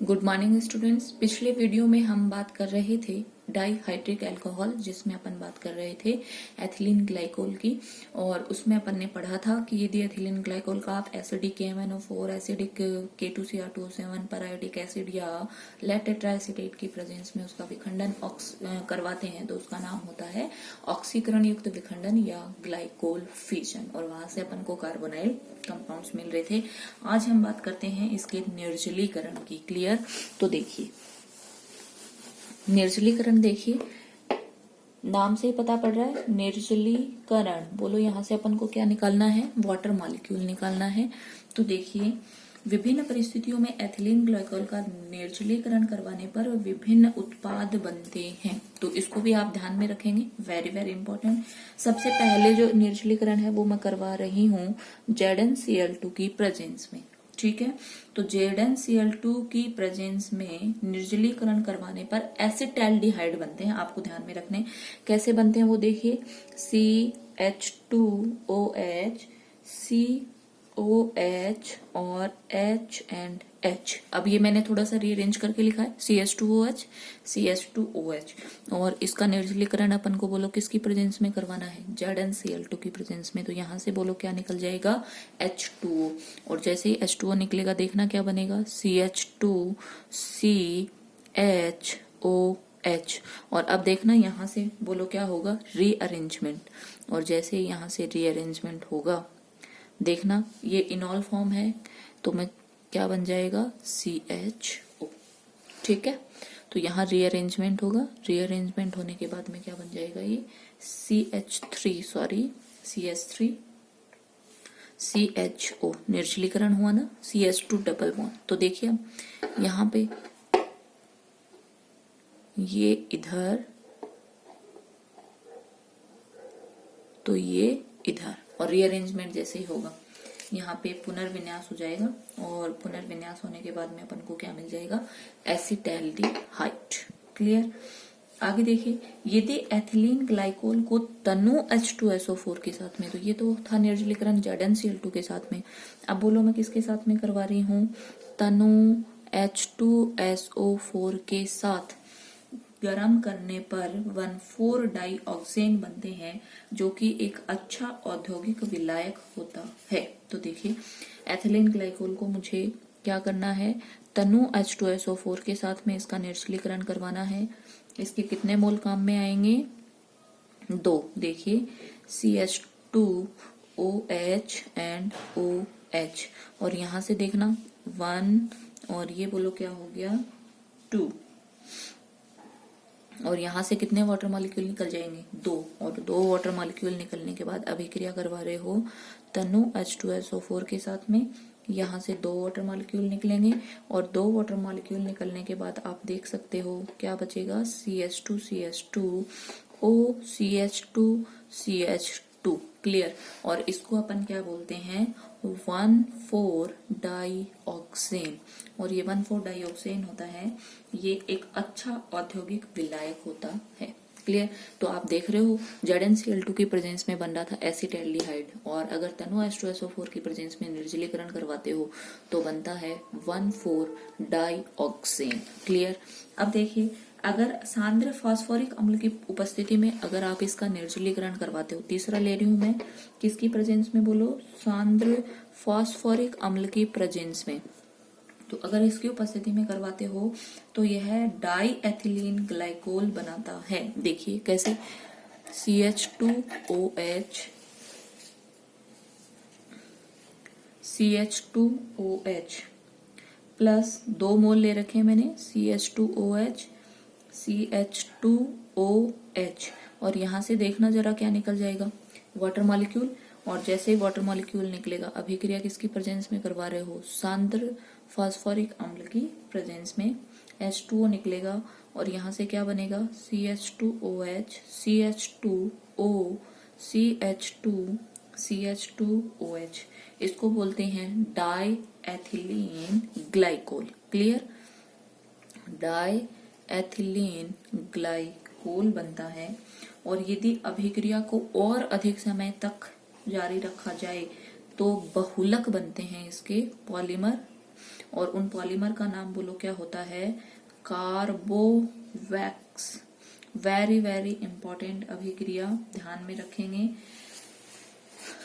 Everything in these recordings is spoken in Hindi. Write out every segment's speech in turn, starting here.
Good morning students. पिछले वीडियो में हम बात कर रहे थे डाईहाइड्रिक अल्कोहल, जिसमें अपन बात कर रहे थे एथिलीन ग्लाइकोल की। और उसमें अपन ने पढ़ा था कि यदि एथिलीन ग्लाइकोल का आप acidic KMnO4, acidic K2Cr2O7, periodic acid या लेड टेट्राएसिटेट की प्रेजेंस में उसका विखंडन करवाते हैं तो उसका नाम होता है ऑक्सीकरण युक्त विखंडन या ग्लाइकोल फिजन, और वहां से अपन को कार्बोनाइल कंपाउंड्स मिल रहे थे। आज हम बात करते हैं इसके निर्जलीकरण की। क्लियर? तो देखिए, निर्जलीकरण देखिए, नाम से ही पता पड़ रहा है निर्जलीकरण। बोलो यहां से अपन को क्या निकालना है? वाटर मॉलिक्यूल निकालना है। तो देखिए, विभिन्न परिस्थितियों में एथिलीन ग्लाइकोल का निर्जलीकरण करवाने पर विभिन्न उत्पाद बनते हैं। तो इसको भी आप ध्यान में रखेंगे, वेरी वेरी इंपॉर्टेंट। सबसे पहले जो निर्जलीकरण है वो मैं करवा रही हूँ ZnCl2 की प्रेजेंस में। ठीक है, तो ZnCl2 की प्रेजेंस में निर्जलीकरण करवाने पर एसिटैल्डिहाइड बनते हैं। आपको ध्यान में रखने कैसे बनते हैं वो देखिए, CH2OH, COH और H एंड H। अब ये मैंने थोड़ा सा रीअरेंज करके लिखा है, CH2OH, CH2OH। और इसका निर्जलीकरण अपन को बोलो किसकी प्रेजेंस में करवाना है? ZnCl2 की प्रेजेंस में। तो यहां से बोलो क्या निकल जाएगा? H2O। और जैसे ही H2O निकलेगा देखना क्या बनेगा? CH2CHOH। और अब देखना यहां से बोलो क्या होगा? रीअरेंजमेंट। और जैसे ही यहां से रीअरेंजमेंट होगा देखना, ये इनॉल फॉर्म है तो मैं क्या बन जाएगा? CHO। ठीक है, तो यहाँ रीअरेंजमेंट होगा। रीअरेंजमेंट होने के बाद में क्या बन जाएगा? ये CH3 निर्जलीकरण हुआ ना, CH2 डबल बॉन्ड। तो देखिए अब यहाँ पे ये इधर तो ये इधर, और रीअरेंजमेंट जैसे ही होगा यहाँ पे पुनर्विन्यास हो जाएगा। और पुनर्विन्यास होने के बाद में अपन को क्या मिल जाएगा? एसिटैल्डिहाइड। क्लियर? आगे देखिए, यदि एथिलीन ग्लाइकोल को तनु H2SO4 के साथ में, तो ये तो था निर्जलीकरण ZnCl2 के साथ में। अब बोलो मैं किसके साथ में करवा रही हूँ? तनु H2SO4 के साथ गर्म करने पर 1,4-डाइऑक्सेन बनते हैं, जो कि एक अच्छा औद्योगिक विलायक होता है। तो देखिए, एथिलीन ग्लाइकोल को मुझे क्या करना है? तनु H2SO4 के साथ में इसका निर्जलीकरण करवाना है। इसके कितने मोल काम में आएंगे? 2। देखिए, CH2OH एंड OH। और यहां से देखना 1, और ये बोलो क्या हो गया? 2। और यहां से कितने वाटर मॉलिक्यूल निकल जाएंगे? 2। और 2 वाटर मॉलिक्यूल निकलने के बाद अभिक्रिया करवा रहे हो तनु H2SO4 के साथ में। यहां से 2 वाटर मॉलिक्यूल निकलेंगे, और 2 वाटर मॉलिक्यूल निकलने के बाद आप देख सकते हो क्या बचेगा? CH2CH2O, CH2CH2। क्लियर? और इसको अपन क्या बोलते हैं? 1,4-डाइऑक्सेन। और ये 1,4-डाइऑक्सेन होता है, ये एक अच्छा औद्योगिक विलायक होता है। क्लियर? तो आप देख रहे हो ZnCl2 की प्रेजेंस में बन रहा था एसिटैल्डिहाइड, और अगर तनु H2SO4 की प्रेजेंस में निर्जलीकरण करवाते हो तो बनता है 1,4-डाइऑक्सेन। क्लियर? अब देखिए, अगर सांद्र फास्फोरिक अम्ल की उपस्थिति में अगर आप इसका निर्जलीकरण करवाते हो, तीसरा ले रही हूं मैं, किसकी प्रेजेंस में बोलो? सांद्र फास्फोरिक अम्ल की प्रेजेंस में। तो अगर इसकी उपस्थिति में करवाते हो तो यह डाई एथिलीन ग्लाइकोल बनाता है। देखिए कैसे? CH2OH प्लस 2 मोल ले रखे मैंने, CH2OH, CH2OH। और यहां से देखना जरा क्या निकल जाएगा? Water molecule. और जैसे ही वाटर मॉलिक्यूल निकलेगा अभिक्रिया किसकी प्रेजेंस में करवा रहे हो? सांद्र फास्फोरिक अम्ल की प्रेजेंस में। H2O निकलेगा, और यहां से क्या बनेगा? CH2OH, CH2O, CH2OH। इसको बोलते हैं diethylene glycol. Clear? Diethylene glycol बनता है। और यदि अभिक्रिया को और अधिक समय तक जारी रखा जाए तो बहुलक बनते हैं इसके पॉलीमर, और उन पॉलीमर का नाम बोलो क्या होता है, कार्बोवैक्स। वेरी वेरी इंपॉर्टेंट अभिक्रिया, ध्यान में रखेंगे।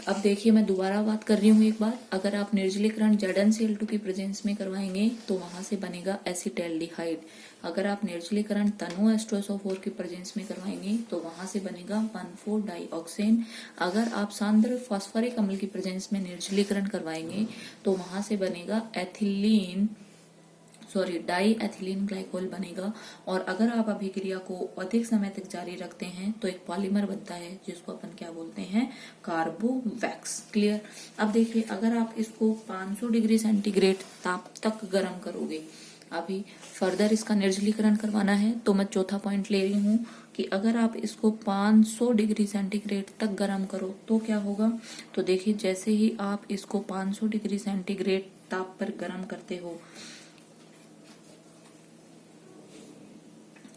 अब देखिए मैं दोबारा बात कर रही हूँ एक बार, अगर आप निर्जलीकरण ZnCl2 की प्रेजेंस में करवाएंगे तो वहां से बनेगा एसिटैल्डिहाइड। अगर आप निर्जलीकरण तनु H2SO4 की प्रेजेंस में करवाएंगे तो वहां से बनेगा 1,4-डाइऑक्सेन। अगर आप सांद्र फास्फोरिक अम्ल की प्रेजेंस में निर्जलीकरण करवाएंगे तो वहां से बनेगा डाई एथिलीन ग्लाइकोल बनेगा। और अगर आप अभिक्रिया को अधिक समय तक जारी रखते हैं तो एक पॉलीमर बनता है जिसको अपन क्या बोलते हैं, कार्बोवैक्स। क्लियर। अब देखिए अगर आप इसको 500 डिग्री सेंटीग्रेड ताप तक गर्म करोगे, अभी फर्दर इसका निर्जलीकरण करवाना है, तो मैं चौथा पॉइंट ले रही हूँ कि अगर आप इसको 500 डिग्री सेंटीग्रेड तक गर्म करो तो क्या होगा। तो देखिए जैसे ही आप इसको 500 डिग्री सेंटीग्रेड ताप पर गर्म करते हो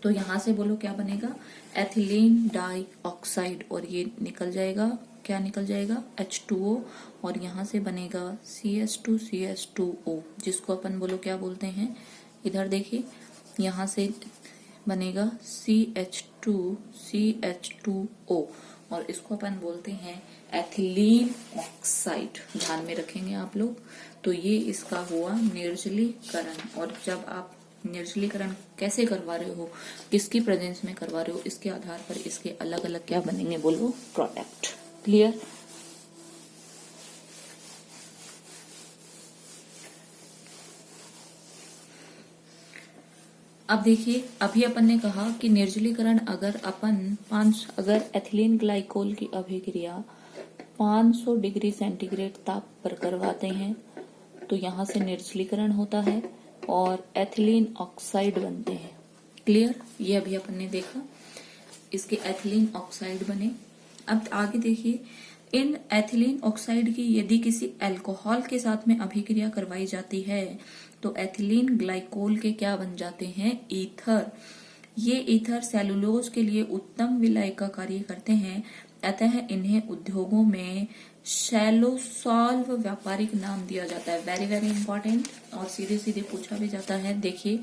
तो यहां से बोलो क्या बनेगा, एथिलीन डाइऑक्साइड, और ये निकल जाएगा, क्या निकल जाएगा, H2O, और यहां से बनेगा CH2CH2O, जिसको अपन बोलो क्या बोलते हैं, इधर देखिए यहां से बनेगा CH2CH2O, और इसको अपन बोलते हैं एथिलीन ऑक्साइड। ध्यान में रखेंगे आप लोग। तो ये इसका हुआ निर्जलीकरण। और जब आप निर्जलीकरण कैसे करवा रहे हो, किसकी प्रेजेंस में करवा रहे हो, इसके आधार पर इसके अलग अलग क्या बनेंगे बोलो, प्रोडक्ट। क्लियर। अब देखिए अभी अपन ने कहा कि निर्जलीकरण अगर एथिलीन ग्लाइकोल की अभिक्रिया 500 डिग्री सेंटीग्रेड ताप पर करवाते हैं तो यहां से निर्जलीकरण होता है और एथिलीन ऑक्साइड बनते हैं। क्लियर। ये अभी अपन ने देखा, इसके एथिलीन ऑक्साइड बने। अब आगे देखिए, इन एथिलीन ऑक्साइड की यदि किसी अल्कोहल के साथ में अभिक्रिया करवाई जाती है तो एथिलीन ग्लाइकोल के क्या बन जाते हैं, ईथर। ये ईथर सेलुलोज के लिए उत्तम विलय का कार्य करते हैं, अतः इन्हें उद्योगों में शैलोसॉल्व व्यापारिक नाम दिया जाता है। वेरी वेरी इंपॉर्टेंट, और सीधे सीधे पूछा भी जाता है। देखिए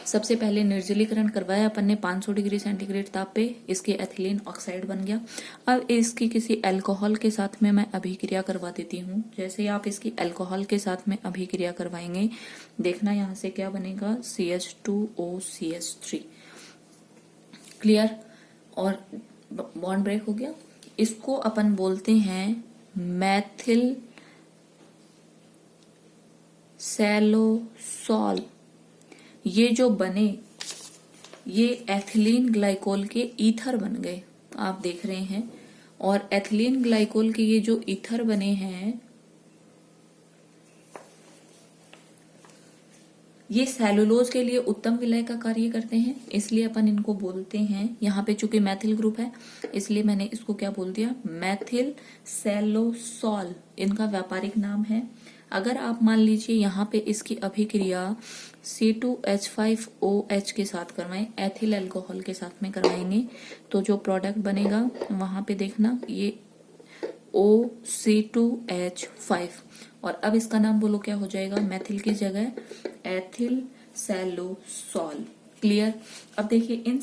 सबसे पहले निर्जलीकरण करवाया अपन ने 500 डिग्री सेंटीग्रेड ताप पे, इसके एथिलीन ऑक्साइड बन गया। अब इसकी किसी अल्कोहल के साथ में मैं अभिक्रिया करवा देती हूँ। जैसे ही आप इसकी अल्कोहल के साथ में अभिक्रिया करवाएंगे, देखना यहाँ से क्या बनेगा, CH2OCH3। क्लियर। और बॉन्ड ब्रेक हो गया। इसको अपन बोलते हैं मैथिल सेलोसॉल। ये जो बने ये एथिलीन ग्लाइकोल के ईथर बन गए, आप देख रहे हैं। और एथिलीन ग्लाइकोल के ये जो ईथर बने हैं ये सेलुलोज के लिए उत्तम विलय का कार्य करते हैं, इसलिए अपन इनको बोलते हैं, यहाँ पे चूंकि मैथिल ग्रुप है इसलिए मैंने इसको क्या बोल दिया, मैथिल सेलोसॉल इनका व्यापारिक नाम है। अगर आप मान लीजिए यहाँ पे इसकी अभिक्रिया C2H5OH के साथ करवाएं, एथिल अल्कोहल के साथ में करवाएंगे, तो जो प्रोडक्ट बनेगा वहां पे देखना ये OC2H5, और अब इसका नाम बोलो क्या हो जाएगा, मैथिल की जगह एथिल सेलोसॉल। क्लियर। अब देखिए इन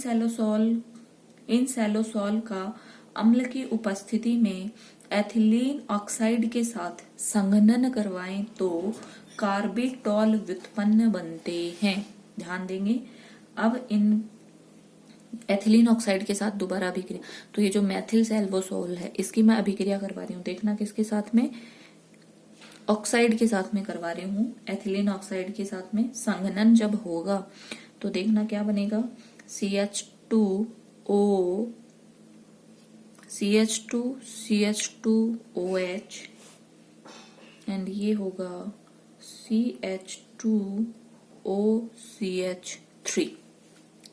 सेलोसॉल का अम्ल की उपस्थिति में एथिलीन ऑक्साइड के साथ संघनन करवाएं तो कार्बिटॉल व्युत्पन्न बनते हैं। ध्यान देंगे। अब इन एथिलीन ऑक्साइड के साथ दोबारा अभिक्रिया, तो ये जो मैथिल सेल्वोसोल है इसकी मैं अभिक्रिया करवा रही हूँ। देखना किसके साथ में, ऑक्साइड के साथ में करवा रही हूँ, एथिलीन ऑक्साइड के साथ में। संघनन जब होगा तो देखना क्या बनेगा, CH2OH एंड ये होगा CH2OCH3।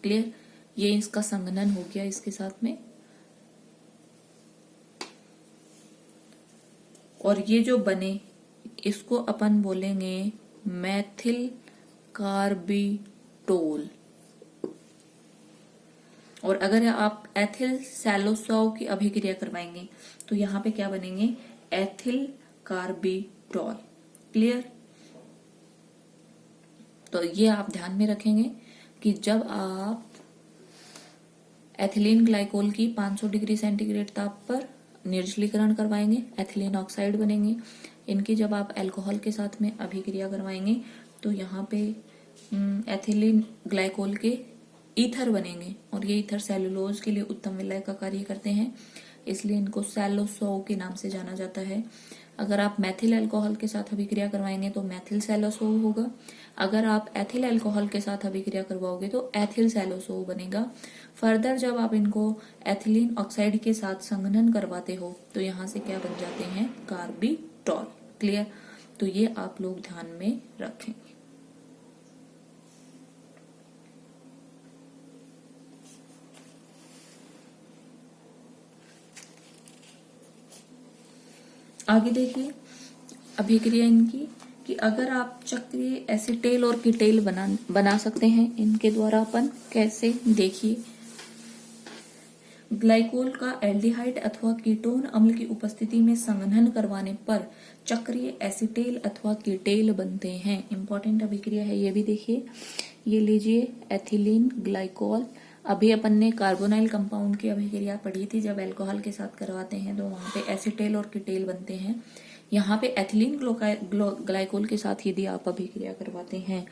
क्लियर। ये इसका संघनन हो गया इसके साथ में, और ये जो बने इसको अपन बोलेंगे मैथिल कार्बिटोल। और अगर आप एथिल सेलोसॉल की अभिक्रिया करवाएंगे तो यहाँ पे क्या बनेंगे, एथिल कार्बिटोल। क्लियर। तो ये आप ध्यान में रखेंगे कि जब आप एथिलीन ग्लाइकोल की 500 डिग्री सेंटीग्रेड ताप पर निर्जलीकरण करवाएंगे, एथिलीन ऑक्साइड बनेंगे। इनकी जब आप अल्कोहल के साथ में अभिक्रिया करवाएंगे तो यहाँ पे एथिलीन ग्लाइकोल के ईथर बनेंगे और ये ईथर सेलुलोज के लिए उत्तम विलय का कार्य करते हैं, इसलिए इनको सेलोसो के नाम से जाना जाता है। अगर आप मैथिल अल्कोहल के साथ अभिक्रिया करवाएंगे तो मैथिल सेलोसो होगा। अगर आप एथिल अल्कोहल के साथ अभिक्रिया करवाओगे तो एथिल सेलोसो बनेगा। फर्दर जब आप इनको एथिलीन ऑक्साइड के साथ संघनन करवाते हो तो यहाँ से क्या बन जाते हैं, कार्बिटॉल। क्लियर? तो ये आप लोग ध्यान में रखेंगे। आगे देखिए अभिक्रिया इनकी कि अगर आप चक्रीय एसिटेल और कीटेल बना सकते हैं इनके द्वारा अपन कैसे, देखिए ग्लाइकोल का एल्डिहाइड अथवा कीटोन अम्ल की उपस्थिति में संघनन करवाने पर चक्रीय एसिटेल अथवा कीटेल बनते हैं। इंपॉर्टेंट अभिक्रिया है ये भी देखिए। ये लीजिए एथिलीन ग्लाइकोल, अभी अपन ने कार्बोनाइल कंपाउंड की अभिक्रिया पढ़ी थी, जब अल्कोहल के साथ करवाते हैं तो वहां पे एसिटेल और कीटेल बनते हैं। यहाँ पे एथिलीन ग्लाइकोल के साथ यदि आप अभिक्रिया करवाते हैं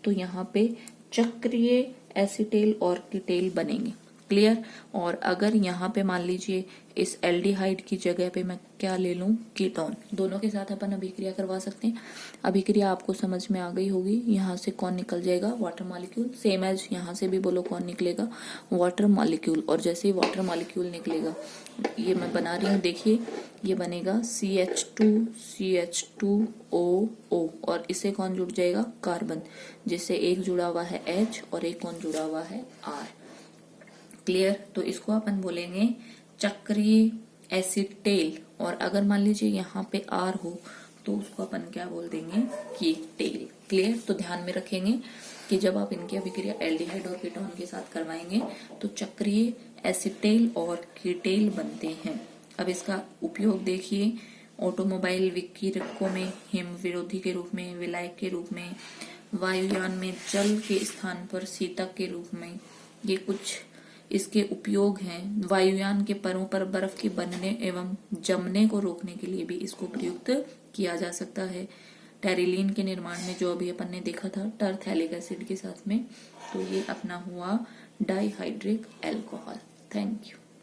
तो यहाँ पे चक्रीय एसिटेल और कीटेल बनेंगे। क्लियर? और अगर यहाँ पे मान लीजिए इस एल्डिहाइड की जगह पे मैं क्या ले लूं, कीटोन, दोनों के साथ अपन अभिक्रिया करवा सकते हैं। अभिक्रिया आपको समझ में आ गई होगी। यहाँ से कौन निकल जाएगा, वाटर मॉलिक्यूल। सेम एज यहाँ से भी बोलो कौन निकलेगा, वाटर मॉलिक्यूल। और जैसे ही वाटर मॉलिक्यूल निकलेगा, ये मैं बना रही हूँ, देखिए ये बनेगा CH2CH2OO और इससे कौन जुड़ जाएगा, कार्बन, जिससे एक जुड़ा हुआ है H और एक कौन जुड़ा हुआ है, R। क्लियर? तो इसको अपन बोलेंगे चक्रीय एसिटेल। और अगर मान लीजिए यहाँ पे R हो तो उसको अपन क्या बोल देंगे, कीटेल। क्लियर? तो ध्यान में रखेंगे कि जब आप इनकी अभिक्रिया एल्डिहाइड और कीटोन के साथ करवाएंगे तो चक्रीय एसिटेल और कीटेल बनते हैं। अब इसका उपयोग देखिए, ऑटोमोबाइल विकिरकों में हिम विरोधी के रूप में, विलायक के रूप में, वायुयान में जल के स्थान पर शीतक के रूप में, ये कुछ इसके उपयोग हैं। वायुयान के परों पर बर्फ के बनने एवं जमने को रोकने के लिए भी इसको प्रयुक्त किया जा सकता है। टेरिलीन के निर्माण में जो अभी अपन ने देखा था टरथैलिक एसिड के साथ में, तो ये अपना हुआ डाइहाइड्रिक अल्कोहल। Thank you.